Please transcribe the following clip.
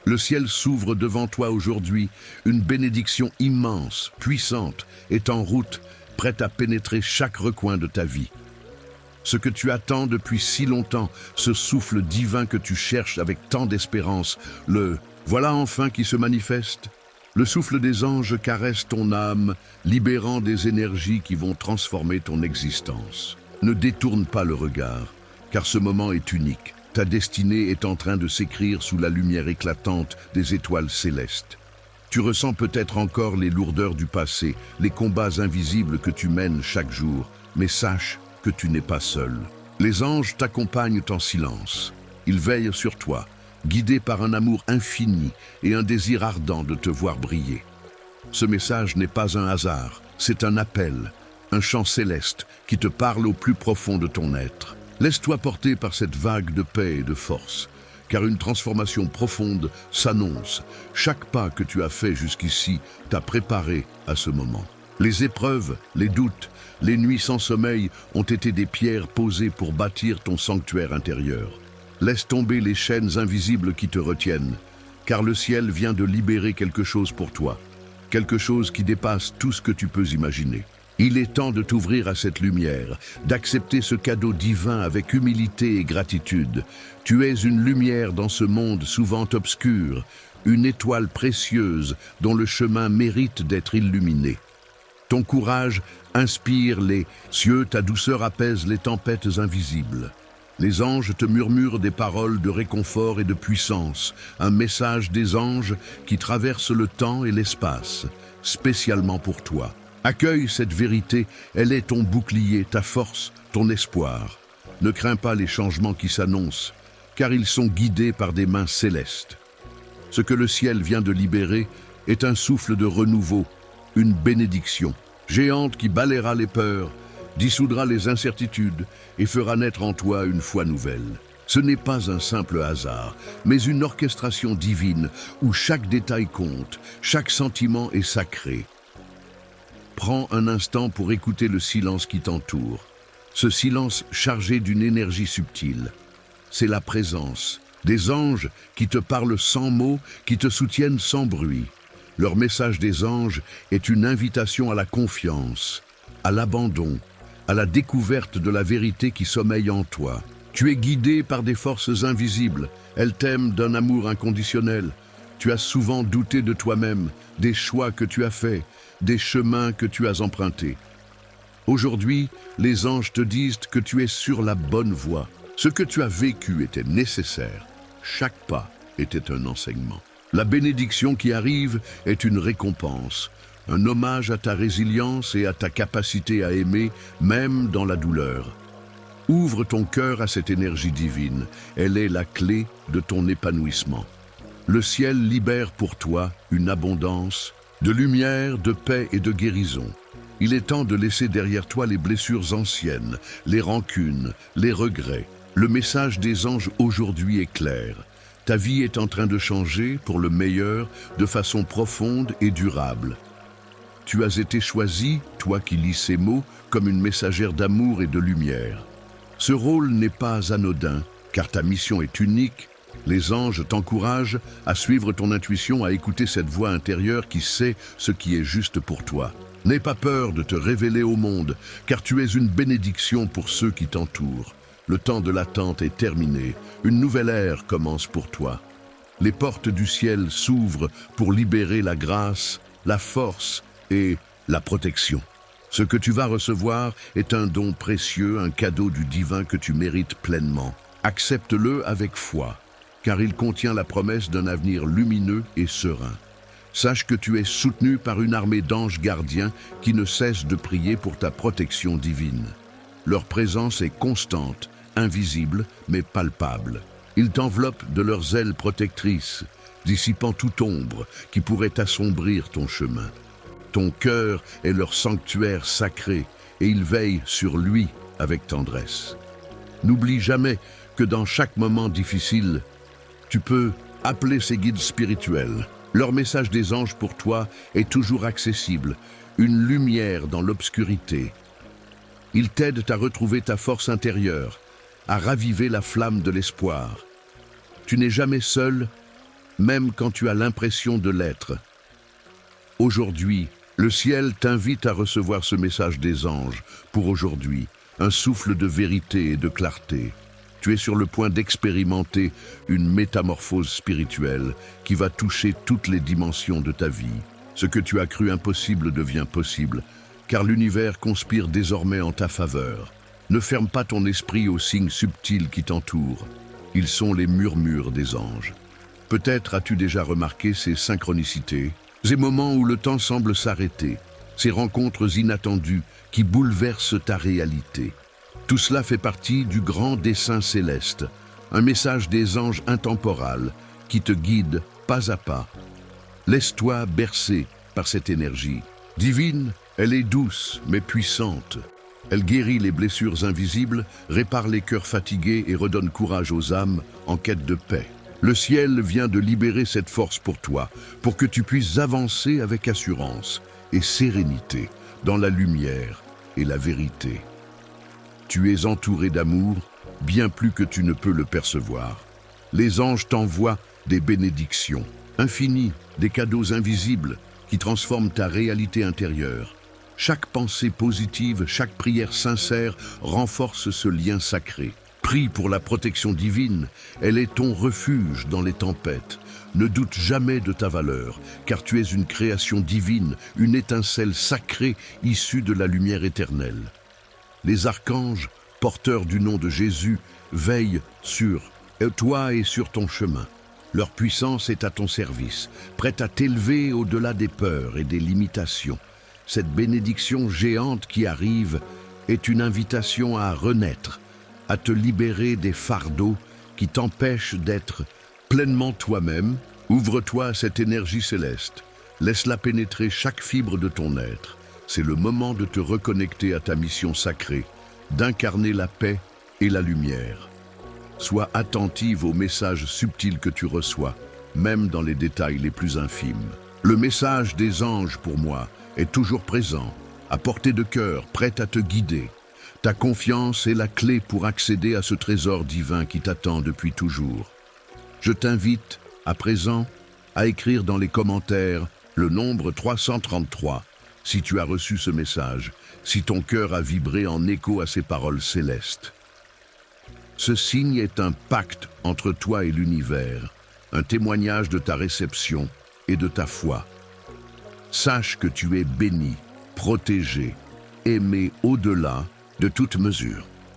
Le ciel s'ouvre devant toi aujourd'hui, une bénédiction immense, puissante, est en route, prête à pénétrer chaque recoin de ta vie. Ce que tu attends depuis si longtemps, ce souffle divin que tu cherches avec tant d'espérance, le voilà enfin qui se manifeste. Le souffle des anges caresse ton âme, libérant des énergies qui vont transformer ton existence. Ne détourne pas le regard, car ce moment est unique. Ta destinée est en train de s'écrire sous la lumière éclatante des étoiles célestes. Tu ressens peut-être encore les lourdeurs du passé, les combats invisibles que tu mènes chaque jour, mais sache que tu n'es pas seul. Les anges t'accompagnent en silence. Ils veillent sur toi, guidés par un amour infini et un désir ardent de te voir briller. Ce message n'est pas un hasard, c'est un appel, un chant céleste qui te parle au plus profond de ton être. Laisse-toi porter par cette vague de paix et de force, car une transformation profonde s'annonce. Chaque pas que tu as fait jusqu'ici t'a préparé à ce moment. Les épreuves, les doutes, les nuits sans sommeil ont été des pierres posées pour bâtir ton sanctuaire intérieur. Laisse tomber les chaînes invisibles qui te retiennent, car le ciel vient de libérer quelque chose pour toi, quelque chose qui dépasse tout ce que tu peux imaginer. Il est temps de t'ouvrir à cette lumière, d'accepter ce cadeau divin avec humilité et gratitude. Tu es une lumière dans ce monde souvent obscur, une étoile précieuse dont le chemin mérite d'être illuminé. Ton courage inspire les cieux, ta douceur apaise les tempêtes invisibles. Les anges te murmurent des paroles de réconfort et de puissance, un message des anges qui traverse le temps et l'espace, spécialement pour toi. Accueille cette vérité, elle est ton bouclier, ta force, ton espoir. Ne crains pas les changements qui s'annoncent, car ils sont guidés par des mains célestes. Ce que le ciel vient de libérer est un souffle de renouveau, une bénédiction, géante qui balayera les peurs, dissoudra les incertitudes et fera naître en toi une foi nouvelle. Ce n'est pas un simple hasard, mais une orchestration divine où chaque détail compte, chaque sentiment est sacré. Prends un instant pour écouter le silence qui t'entoure. Ce silence chargé d'une énergie subtile. C'est la présence des anges qui te parlent sans mots, qui te soutiennent sans bruit. Leur message des anges est une invitation à la confiance, à l'abandon, à la découverte de la vérité qui sommeille en toi. Tu es guidé par des forces invisibles. Elles t'aiment d'un amour inconditionnel. Tu as souvent douté de toi-même, des choix que tu as faits, des chemins que tu as empruntés. Aujourd'hui, les anges te disent que tu es sur la bonne voie. Ce que tu as vécu était nécessaire. Chaque pas était un enseignement. La bénédiction qui arrive est une récompense, un hommage à ta résilience et à ta capacité à aimer, même dans la douleur. Ouvre ton cœur à cette énergie divine. Elle est la clé de ton épanouissement. Le ciel libère pour toi une abondance de lumière, de paix et de guérison. Il est temps de laisser derrière toi les blessures anciennes, les rancunes, les regrets. Le message des anges aujourd'hui est clair. Ta vie est en train de changer pour le meilleur, de façon profonde et durable. Tu as été choisi, toi qui lis ces mots, comme une messagère d'amour et de lumière. Ce rôle n'est pas anodin, car ta mission est unique. Les anges t'encouragent à suivre ton intuition, à écouter cette voix intérieure qui sait ce qui est juste pour toi. N'aie pas peur de te révéler au monde, car tu es une bénédiction pour ceux qui t'entourent. Le temps de l'attente est terminé, une nouvelle ère commence pour toi. Les portes du ciel s'ouvrent pour libérer la grâce, la force et la protection. Ce que tu vas recevoir est un don précieux, un cadeau du divin que tu mérites pleinement. Accepte-le avec foi, car il contient la promesse d'un avenir lumineux et serein. Sache que tu es soutenu par une armée d'anges gardiens qui ne cessent de prier pour ta protection divine. Leur présence est constante, invisible mais palpable. Ils t'enveloppent de leurs ailes protectrices, dissipant toute ombre qui pourrait assombrir ton chemin. Ton cœur est leur sanctuaire sacré et ils veillent sur lui avec tendresse. N'oublie jamais que dans chaque moment difficile, tu peux appeler ces guides spirituels. Leur message des anges pour toi est toujours accessible, une lumière dans l'obscurité. Ils t'aident à retrouver ta force intérieure, à raviver la flamme de l'espoir. Tu n'es jamais seul, même quand tu as l'impression de l'être. Aujourd'hui, le ciel t'invite à recevoir ce message des anges pour aujourd'hui, un souffle de vérité et de clarté. Tu es sur le point d'expérimenter une métamorphose spirituelle qui va toucher toutes les dimensions de ta vie. Ce que tu as cru impossible devient possible, car l'univers conspire désormais en ta faveur. Ne ferme pas ton esprit aux signes subtils qui t'entourent. Ils sont les murmures des anges. Peut-être as-tu déjà remarqué ces synchronicités, ces moments où le temps semble s'arrêter, ces rencontres inattendues qui bouleversent ta réalité. Tout cela fait partie du grand dessein céleste, un message des anges intemporels qui te guide pas à pas. Laisse-toi bercer par cette énergie. Divine, elle est douce mais puissante. Elle guérit les blessures invisibles, répare les cœurs fatigués et redonne courage aux âmes en quête de paix. Le ciel vient de libérer cette force pour toi, pour que tu puisses avancer avec assurance et sérénité dans la lumière et la vérité. Tu es entouré d'amour, bien plus que tu ne peux le percevoir. Les anges t'envoient des bénédictions infinies, des cadeaux invisibles qui transforment ta réalité intérieure. Chaque pensée positive, chaque prière sincère renforce ce lien sacré. Prie pour la protection divine, elle est ton refuge dans les tempêtes. Ne doute jamais de ta valeur, car tu es une création divine, une étincelle sacrée issue de la lumière éternelle. Les archanges, porteurs du nom de Jésus, veillent sur toi et sur ton chemin. Leur puissance est à ton service, prête à t'élever au-delà des peurs et des limitations. Cette bénédiction géante qui arrive est une invitation à renaître, à te libérer des fardeaux qui t'empêchent d'être pleinement toi-même. Ouvre-toi à cette énergie céleste. Laisse-la pénétrer chaque fibre de ton être. C'est le moment de te reconnecter à ta mission sacrée, d'incarner la paix et la lumière. Sois attentive aux messages subtils que tu reçois, même dans les détails les plus infimes. Le message des anges, pour moi, est toujours présent, à portée de cœur, prêt à te guider. Ta confiance est la clé pour accéder à ce trésor divin qui t'attend depuis toujours. Je t'invite, à présent, à écrire dans les commentaires le nombre 333, si tu as reçu ce message, si ton cœur a vibré en écho à ces paroles célestes. Ce signe est un pacte entre toi et l'univers, un témoignage de ta réception et de ta foi. Sache que tu es béni, protégé, aimé au-delà de toute mesure.